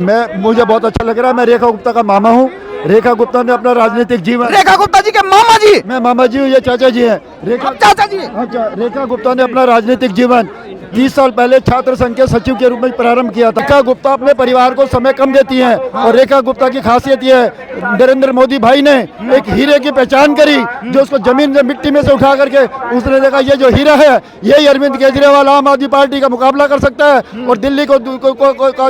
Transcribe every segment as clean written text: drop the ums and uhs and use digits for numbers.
मुझे बहुत अच्छा लग रहा है। मैं रेखा गुप्ता का मामा हूँ। रेखा गुप्ता ने अपना राजनीतिक जीवन, रेखा गुप्ता जी के मामा जी, मैं मामा जी हूँ, ये चाचा जी हैं। रेखा चाचा जी। अच्छा, रेखा गुप्ता ने अपना राजनीतिक जीवन 30 साल पहले छात्र संघ के सचिव के रूप में प्रारंभ किया था। रेखा गुप्ता अपने परिवार को समय कम देती हैं और रेखा गुप्ता की खासियत यह है, नरेंद्र मोदी भाई ने एक हीरे की पहचान करी, जो उसको जमीन से मिट्टी में से उठा करके उसने देखा ये जो हीरा है यही अरविंद केजरीवाल आम आदमी पार्टी का मुकाबला कर सकता है। और दिल्ली का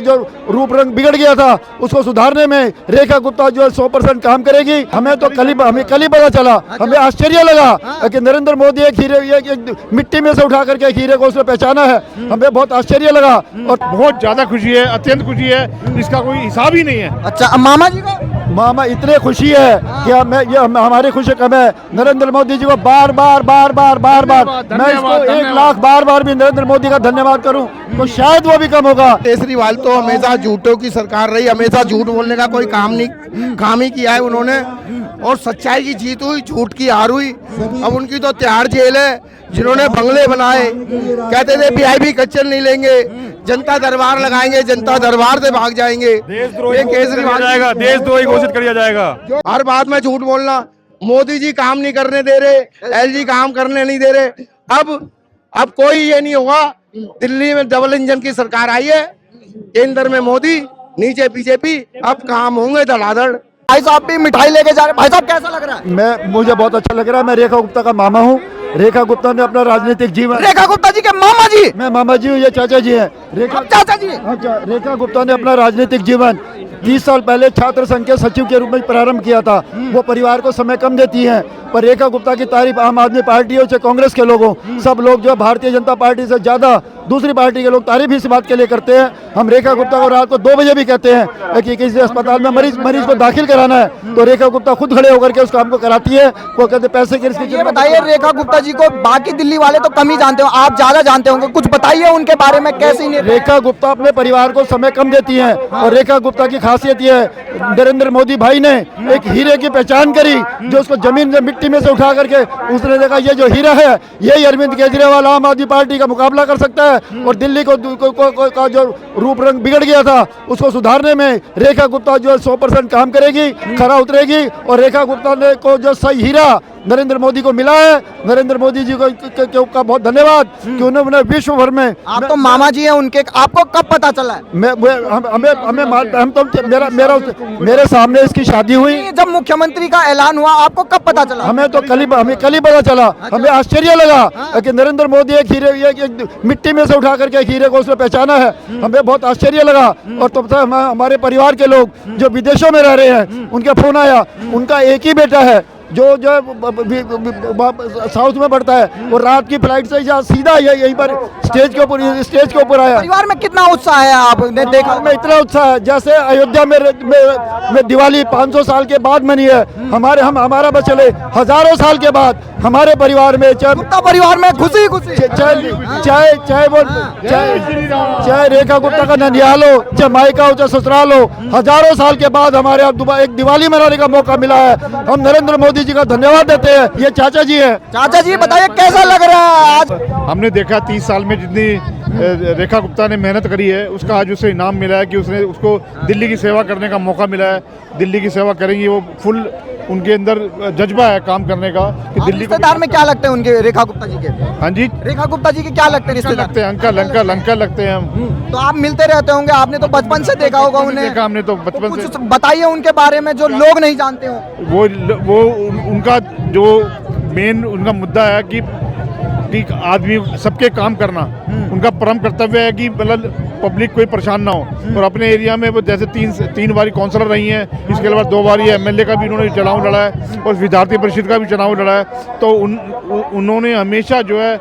जो रूप रंग बिगड़ गया था उसको सुधारने में रेखा गुप्ता जो 100% काम करेगी। हमें कल ही पता चला, हमें आश्चर्य लगा कि नरेंद्र मोदी एक मिट्टी में से उठा करके एक हीरे को उसने पहचाना है। हमें बहुत आश्चर्य लगा और बहुत ज्यादा खुशी है, अत्यंत खुशी है, इसका कोई हिसाब ही नहीं है। अच्छा, मामा जी को मामा इतने खुशी है कि हमारी खुशी कम है। नरेंद्र मोदी जी को बार बार मैं इसको 1 लाख बार भी नरेंद्र मोदी का धन्यवाद करूं तो शायद वो भी कम होगा। केजरीवाल तो हमेशा झूठों की सरकार रही, हमेशा झूठ बोलने का कोई काम ही किया है उन्होंने, और सच्चाई की जीत हुई, झूठ की हार हुई। अब उनकी तो तिहाड़ जेल है। जिन्होंने बंगले बनाए, कहते थे वीआईपी कच्चर नहीं लेंगे, जनता दरबार लगाएंगे, जनता दरबार से भाग जाएंगे। देशद्रोही केजरीवाल जाएगा, देशद्रोही घोषित कर दिया जाएगा। हर बात में झूठ बोलना। मोदी जी काम नहीं करने दे रहे, एलजी काम करने नहीं दे रहे। अब कोई ये नहीं होगा। दिल्ली में डबल इंजन की सरकार आई है, केंद्र में मोदी, नीचे बीजेपी, अब काम होंगे धड़ाधड़। भाई साहब भी मिठाई लेके जा रहे हैं। भाई साहब कैसा लग रहा है? मुझे बहुत अच्छा लग रहा है। मैं रेखा गुप्ता का मामा हूँ। रेखा गुप्ता ने अपना राजनीतिक जीवन, रेखा गुप्ता जी के मामा जी, मैं मामा जी हूँ, ये चाचा जी हैं। चाचा जी। अच्छा, रेखा गुप्ता ने अपना राजनीतिक जीवन 30 साल पहले छात्र संघ के सचिव के रूप में प्रारंभ किया था। वो परिवार को समय कम देती हैं, पर रेखा गुप्ता की तारीफ आम आदमी पार्टी हो चाहे कांग्रेस के लोगों, सब लोग जो भारतीय जनता पार्टी से ज्यादा दूसरी पार्टी के लोग तारीफ इस बात के लिए करते हैं। हम रेखा गुप्ता को रात को 2 बजे भी कहते हैं कि किसी अस्पताल में मरीज को दाखिल कराना है तो रेखा गुप्ता खुद खड़े होकर के उस काम को कराती है। वो कहते पैसे की रिस्क। ये बताइए, रेखा गुप्ता जी को बाकी दिल्ली वाले तो कम ही जानते हो, आप ज्यादा जानते होंगे, कुछ बताइए उनके बारे में। कैसी रेखा गुप्ता अपने परिवार को समय कम देती हैं और रेखा गुप्ता की खासियत यह है, नरेंद्र मोदी भाई ने एक हीरे की पहचान करी, जो उसको जमीन से मिट्टी में से उठा करके उसने देखा ये जो हीरा है यही अरविंद केजरीवाल आम आदमी पार्टी का मुकाबला कर सकता है। और दिल्ली का जो रूप रंग बिगड़ गया था उसको सुधारने में रेखा गुप्ता जो 100% काम करेगी, खरा उतरेगी। और रेखा गुप्ता को जो सही हीरा नरेंद्र मोदी को मिला है, नरेंद्र मोदी जी को का बहुत धन्यवाद कि उन्होंने विश्व भर में। आप तो मामा जी हैं उनके, आपको कब पता चला है? मेरे सामने इसकी शादी हुई। जब मुख्यमंत्री का ऐलान हुआ आपको कब पता चला? हमें कल ही पता चला। हमें आश्चर्य लगा कि नरेंद्र मोदी एक मिट्टी में से उठा करके एक हीरे को उसने पहचाना है। हमें बहुत आश्चर्य लगा। और तब तक हमारे परिवार के लोग जो विदेशों में रह रहे हैं उनका फोन आया। उनका एक ही बेटा है जो साउथ में पढ़ता है, वो रात की फ्लाइट से सीधा यहीं पर स्टेज के ऊपर आया। परिवार में कितना उत्साह है आपने देखा? में इतना उत्साह है जैसे अयोध्या में दिवाली 500 साल के बाद मनी है। हमारा बस चले हजारों साल के बाद हमारे परिवार में परिवार में खुशी चाहे रेखा गुप्ता का ननिहाल हो, चाहे मायका हो, चाहे ससुराल हो, हजारों साल के बाद हमारे अब एक दिवाली मनाने का मौका मिला है। हम नरेंद्र मोदी जी का धन्यवाद देते हैं। ये चाचा जी हैं। चाचा जी बताइए कैसा लग रहा है आज? हमने देखा 30 साल में जितनी रेखा गुप्ता ने मेहनत करी है उसका आज उसे इनाम मिला है कि उसको दिल्ली की सेवा करने का मौका मिला है। दिल्ली की सेवा करेंगी, वो फुल उनके अंदर जज्बा है काम करने का कि दिल्ली। रिश्तेदार में क्या लगते हैं उनके, रेखा गुप्ता जी के? हाँ जी, रेखा गुप्ता जी के क्या लगते हैं रिश्तेदार? लगते हैं अंकल लगते हैं हम। तो आप मिलते रहते होंगे, आपने तो बचपन से देखा होगा उन्हें। देखा हमने तो बचपन से। बताइए उनके बारे में जो लोग नहीं जानते हो। वो उनका जो मेन उनका मुद्दा है कि आदमी सबके काम करना उनका परम कर्तव्य है कि मतलब पब्लिक कोई परेशान ना हो। और अपने एरिया में वो जैसे तीन बारी काउंसलर रही हैं, इसके अलावा 2 बार एमएलए का भी उन्होंने चुनाव लड़ा है और विद्यार्थी परिषद का भी चुनाव लड़ा है। तो उन्होंने हमेशा जो है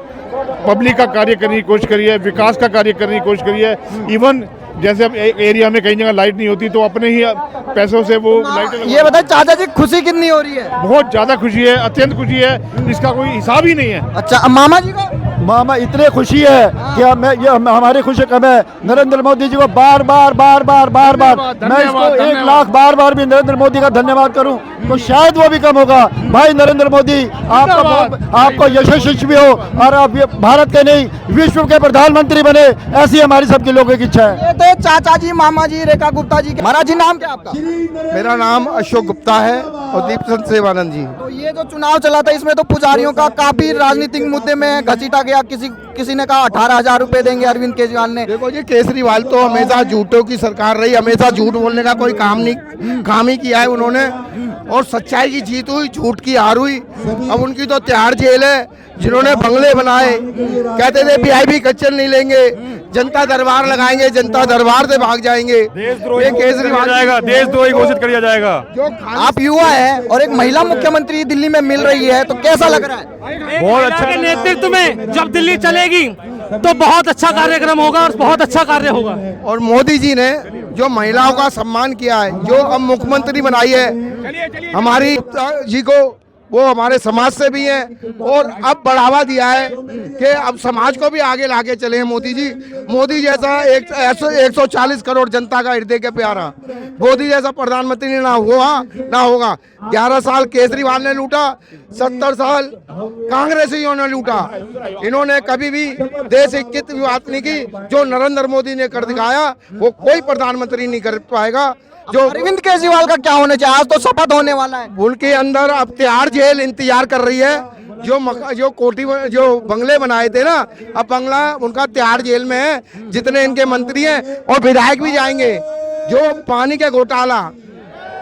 पब्लिक का कार्य करने की कोशिश करी है, विकास का कार्य करने की कोशिश करी है। इवन जैसे अब एक एरिया में कई जगह लाइट नहीं होती तो अपने ही पैसों से वो लाइट। ये बताइए चाचा जी, खुशी कितनी हो रही है? बहुत ज्यादा खुशी है, अत्यंत खुशी है, इसका कोई हिसाब ही नहीं है। अच्छा, मामा जी को मामा इतने खुशी है कि हमारी खुशी कम है। नरेंद्र मोदी जी को बार बार मैं इसको 1 लाख बार भी नरेंद्र मोदी का धन्यवाद करूं तो शायद वो भी कम होगा। भाई नरेंद्र मोदी आपको यशस्वी हो और आप ये भारत के नहीं विश्व के प्रधानमंत्री बने, ऐसी हमारी सबकी लोगों की इच्छा है। ये थे चाचा जी, मामा जी, रेखा गुप्ता जी। महाराज जी नाम क्या आपका? मेरा नाम अशोक गुप्ता है और दीपचंद सेवानंद जी। तो ये जो चुनाव चला था इसमें तो पुजारियों का काफी राजनीतिक मुद्दे में घसीटा गया। किसी ने कहा 18,000 रुपए देंगे अरविंद केजरीवाल ने। देखो जी, केजरीवाल तो हमेशा झूठों की सरकार रही, हमेशा झूठ बोलने का कोई काम ही किया है उन्होंने, और सच्चाई की जीत हुई, झूठ की हार हुई। अब उनकी तो तिहाड़ जेल है। जिन्होंने बंगले बनाए, कहते थे वीआईपी कच्चर नहीं लेंगे, जनता दरबार लगाएंगे, जनता दरबार से भाग जाएंगे। ये केजरीवाल जाएगा, देशद्रोही घोषित कर दिया जाएगा। आप युवा है और एक महिला मुख्यमंत्री दिल्ली में मिल रही है, तो कैसा लग रहा है? बहुत अच्छा नेतृत्व में जब दिल्ली चलेगी तो बहुत अच्छा कार्यक्रम होगा और बहुत अच्छा कार्य होगा। और मोदी जी ने जो महिलाओं का सम्मान किया है, जो अब मुख्यमंत्री बनाई है हमारी जी को, वो हमारे समाज से भी हैं और अब बढ़ावा दिया है कि अब समाज को भी आगे लाके चले हैं मोदी जी। मोदी जैसा 140 करोड़ जनता का हृदय के प्यारा, मोदी जैसा प्रधानमंत्री ना हुआ ना होगा। 11 साल केजरीवाल ने लूटा, 70 साल कांग्रेसियों ने लूटा। इन्होंने कभी भी देश हित की बात नहीं की। जो नरेंद्र मोदी ने कर दिखाया वो कोई प्रधानमंत्री नहीं कर पाएगा। जो अरविंद केजरीवाल का क्या होने चाहिए? आज तो शपथ होने वाला है। उनके अंदर अब तिहाड़ जेल इंतजार कर रही है। जो बंगले बनाए थे ना, अब बंगला उनका तिहाड़ जेल में है। जितने इनके मंत्री हैं और विधायक भी जाएंगे। जो पानी के घोटाला,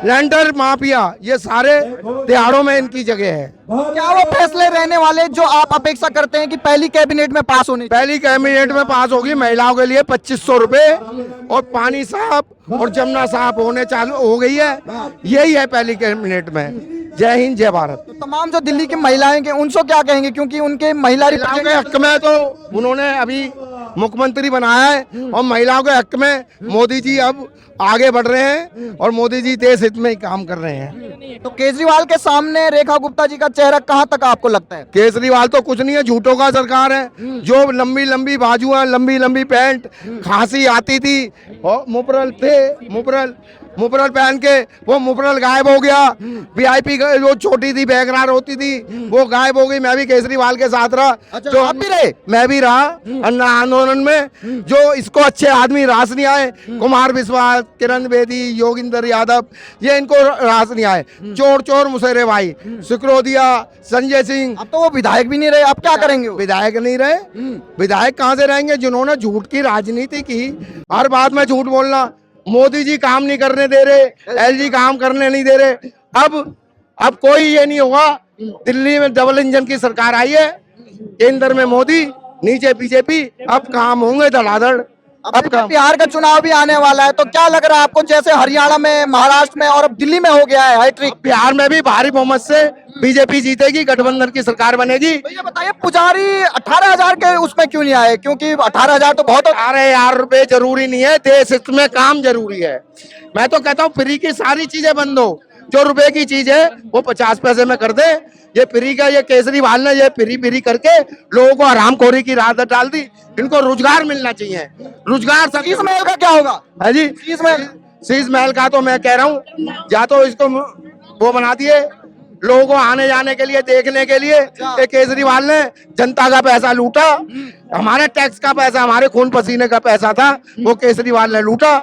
लैंडर माफिया, ये सारे तिहाड़ों में इनकी जगह है। क्या वो फैसले रहने वाले जो आप अपेक्षा करते हैं कि पहली कैबिनेट में पास होने? पहली कैबिनेट में पास होगी महिलाओं के लिए 2500 रुपए और पानी साफ और जमुना साफ होने चालू हो गई है। यही है पहली कैबिनेट में। जय हिंद, जय भारत। तो तमाम जो दिल्ली की महिलाएं हैं उनसे क्या कहेंगे, क्योंकि उनके महिला महिलाओं के हक में तो उन्होंने अभी मुख्यमंत्री बनाया है और महिलाओं के हक में मोदी जी अब आगे बढ़ रहे हैं और मोदी जी देश हित में ही काम कर रहे हैं। तो केजरीवाल के सामने रेखा गुप्ता जी का चेहरा कहां तक आपको लगता है? केजरीवाल तो कुछ नहीं है, झूठों का सरकार है। जो लंबी लंबी बाजू है, लंबी लंबी पैंट, खांसी आती थी और मुफरल पहन के वो मुफरल गायब हो गया। वीआईपी जो छोटी थी बैगरार होती थी वो गायब हो गई। मैं भी केजरीवाल के साथ रहा। अच्छा, जो आप भी रहे? मैं भी रहा अन्ना आंदोलन में। जो इसको अच्छे आदमी रास नहीं आए, कुमार विश्वास, किरण बेदी, योगिंदर यादव, ये इनको रास नहीं आए। चोर मुशर्रफ भाई, सिकरोदिया, संजय सिंह। अब तो वो विधायक भी नहीं रहे, अब क्या करेंगे? विधायक नहीं रहे। विधायक कहाँ से रहेंगे? जिन्होंने झूठ की राजनीति की, हर बात में झूठ बोलना। मोदी जी काम नहीं करने दे रहे, एलजी काम करने नहीं दे रहे। अब कोई ये नहीं होगा। दिल्ली में डबल इंजन की सरकार आई है, केंद्र में मोदी, नीचे बीजेपी। अब काम होंगे धड़ाधड़। अब बिहार का चुनाव भी आने वाला है, तो क्या लग रहा है आपको? जैसे हरियाणा में, महाराष्ट्र में और अब दिल्ली में हो गया है हैट्रिक, बिहार में भी भारी बहुमत से बीजेपी जीतेगी, गठबंधन की सरकार बनेगी। तो ये बताइए पुजारी 18,000 के उसमें क्यों नहीं आए? क्योंकि 18,000 तो बहुत। 18,000 रुपए जरूरी नहीं है, देश हित में काम जरूरी है। मैं तो कहता हूँ फ्री की सारी चीजें बंद हो। जो रुपए की चीज है वो 50 पैसे में कर दे। ये फ्री का, ये केजरीवाल ने ये फ्री करके लोगों को हरामखोरी की राह डाल दी। इनको रोजगार मिलना चाहिए। रोजगार शीश महल का क्या होगा? है जी, शीश महल का तो मैं कह रहा हूँ, या तो इसको वो बना दिए लोगों को आने जाने के लिए, देखने के लिए। केजरीवाल ने जनता का पैसा लूटा, हमारे टैक्स का पैसा, हमारे खून पसीने का पैसा था, वो केजरीवाल ने लूटा।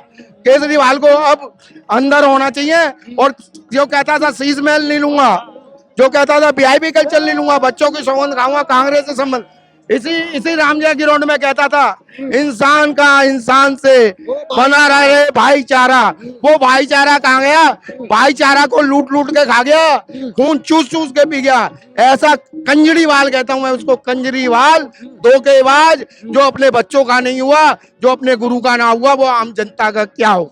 केजरीवाल को अब अंदर होना चाहिए। और जो कहता था शीश महल नहीं लूंगा, जो कहता था वीआईपी कल्चर नहीं लूंगा, बच्चों की सौगंध खाऊंगा, कांग्रेस से संबंध, इसी रामजय गिरोड में कहता था इंसान का इंसान से बना रहे भाईचारा। वो भाईचारा कहाँ गया? भाईचारा को लूट के खा गया, खून चूस के पी गया। ऐसा कंजरीवाल कहता हूं मैं उसको, कंजरीवाल, धोखेबाज, जो अपने बच्चों का नहीं हुआ, जो अपने गुरु का ना हुआ, वो आम जनता का क्या हो।